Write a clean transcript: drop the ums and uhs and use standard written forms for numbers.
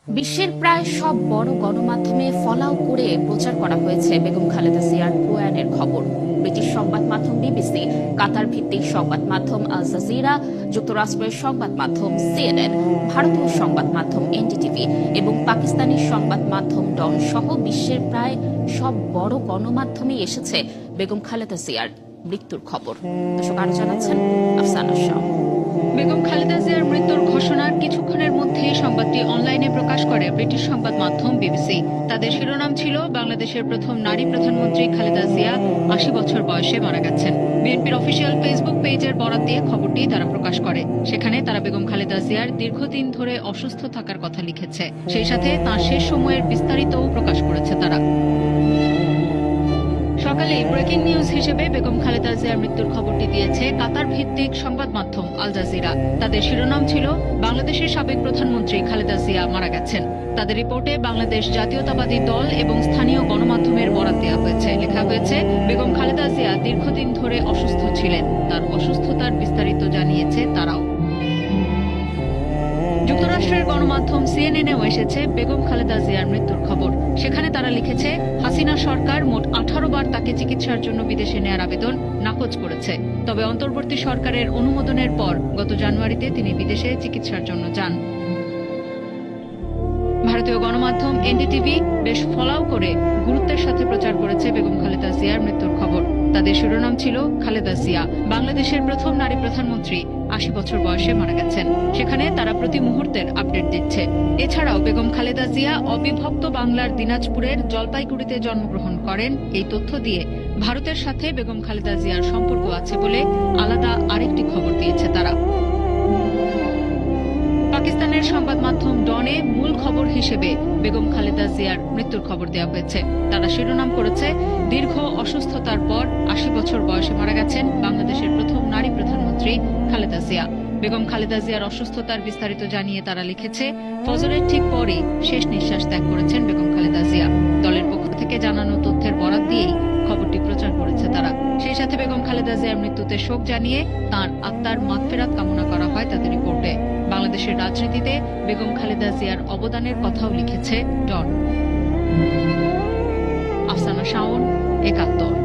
বিশ্বের প্রায় সব বড় গণমাধ্যমে ফলাও করে প্রচার করা হয়েছে বেগম খালেদা জিয়ার প্রয়াণের খবর। ব্রিটিশ সংবাদ মাধ্যম বিবিসি, কাতার ভিত্তিক সংবাদ মাধ্যম আল জাজিরা, যুক্তরাষ্ট্রের সংবাদ মাধ্যম সিএনএন, ভারতীয় সংবাদ মাধ্যম এনডিটিভি এবং পাকিস্তানি সংবাদ মাধ্যম ডন সহ বিশ্বের প্রায় সব বড় গণমাধ্যমেই এসেছে বেগম খালেদা জিয়ার মৃত্যুর খবর। দর্শক, আরো জানাচ্ছেন আফসানা শাহ। বেগম খালেদা জিয়ার মৃত্যুর ঘোষণার কিছুক্ষণের মধ্যেই সংবাদটি অনলাইনে প্রকাশ করে ব্রিটিশ সংবাদ মাধ্যম বিবিসি। তাদের শিরোনাম ছিল, বাংলাদেশের প্রথম নারী প্রধানমন্ত্রী খালেদা জিয়া ৮০ বছর বয়সে মারা গেছেন। বিএনপির অফিসিয়াল ফেসবুক পেজের বরাত দিয়ে খবরটি তারা প্রকাশ করে। সেখানে তারা বেগম খালেদা জিয়ার দীর্ঘদিন ধরে অসুস্থ থাকার কথা লিখেছে। সেই সাথে তাঁর শেষ সময়ের বিস্তারিতও প্রকাশ করেছে তারা। সকালে ব্রেকিং নিউজ হিসেবে বেগম খালেদা জিয়ার মৃত্যুর খবরটি দিয়েছে কাতার ভিত্তিক সংবাদ মাধ্যম আল জাজিরা। তাদের শিরোনাম ছিল, বাংলাদেশের সাবেক প্রধানমন্ত্রী খালেদা জিয়া মারা গেছেন। তাদের রিপোর্টে বাংলাদেশ জাতীয়তাবাদী দল এবং স্থানীয় গণমাধ্যমের বরাত দেওয়া হয়েছে। লেখা হয়েছে, বেগম খালেদা জিয়া দীর্ঘদিন ধরে অসুস্থ ছিলেন। তার অসুস্থতার বিস্তারিত জানিয়েছে তারাও। যুক্তরাষ্ট্রের গণমাধ্যম সিএনএনও এসেছে বেগম খালেদা জিয়ার মৃত্যুর খবর। সেখানে তারা লিখেছে, হাসিনা সরকার মোট 18 বার তাকে চিকিৎসার জন্য বিদেশে নেয়ার আবেদন নাকচ করেছে। তবে অন্তর্বর্তী সরকারের অনুমোদনের পর গত জানুয়ারিতে তিনি বিদেশে চিকিৎসার জন্য যান। ভারতীয় গণমাধ্যম এনডিটিভি বেশ ফলাও করে গুরুত্বের সাথে প্রচার করেছে বেগম খালেদা জিয়ার মৃত্যুর খবর। তাদের শিরোনাম ছিল, খালেদা জিয়া বাংলাদেশের প্রথম নারী প্রধানমন্ত্রী ৮০ বছর বয়সে মারা গেছেন। সেখানে তারা প্রতি মুহূর্তের আপডেট দিচ্ছে। এছাড়াও বেগম খালেদা জিয়া অবিভক্ত বাংলার দিনাজপুরের জলপাইগুড়িতে জন্মগ্রহণ করেন। এই তথ্য দিয়ে ভারতের সাথে বেগম খালেদা জিয়ার সম্পর্ক আছে বলে আলাদা আরেকটি খবর দিয়েছে তারা। পাকিস্তানের সংবাদ মাধ্যম ডনে মূল খবর হিসেবে বেগম খালেদা জিয়ার মৃত্যুর খবর দেওয়া হয়েছে। তারা শিরোনাম করেছে, দীর্ঘ অসুস্থতার পর ৮০ বছর বয়সে মারা গেছেন বাংলাদেশের প্রথম নারী প্রধানমন্ত্রী খালেদা জিয়া। বেগম খালেদা জিয়ার অসুস্থতার বিস্তারিত জানিয়ে তারা লিখেছে, ফজরের ঠিক পরেই শেষ নিঃশ্বাস ত্যাগ করেছেন বেগম খালেদা জিয়া। দলের পক্ষ থেকে জানানো তথ্যের বরাত দিয়েই খবরটি প্রচার করেছে তারা। সেই সাথে বেগম খালেদা জিয়ার মৃত্যুতে শোক জানিয়ে তাঁর আত্মার মাগফিরাত কামনা করা হয় তাদের রিপোর্টে। বাংলাদেশের রাজনীতিতে বেগম খালেদা জিয়ার অবদানের কথাও লিখেছে ডন। আফসানা শাওন, ৭১।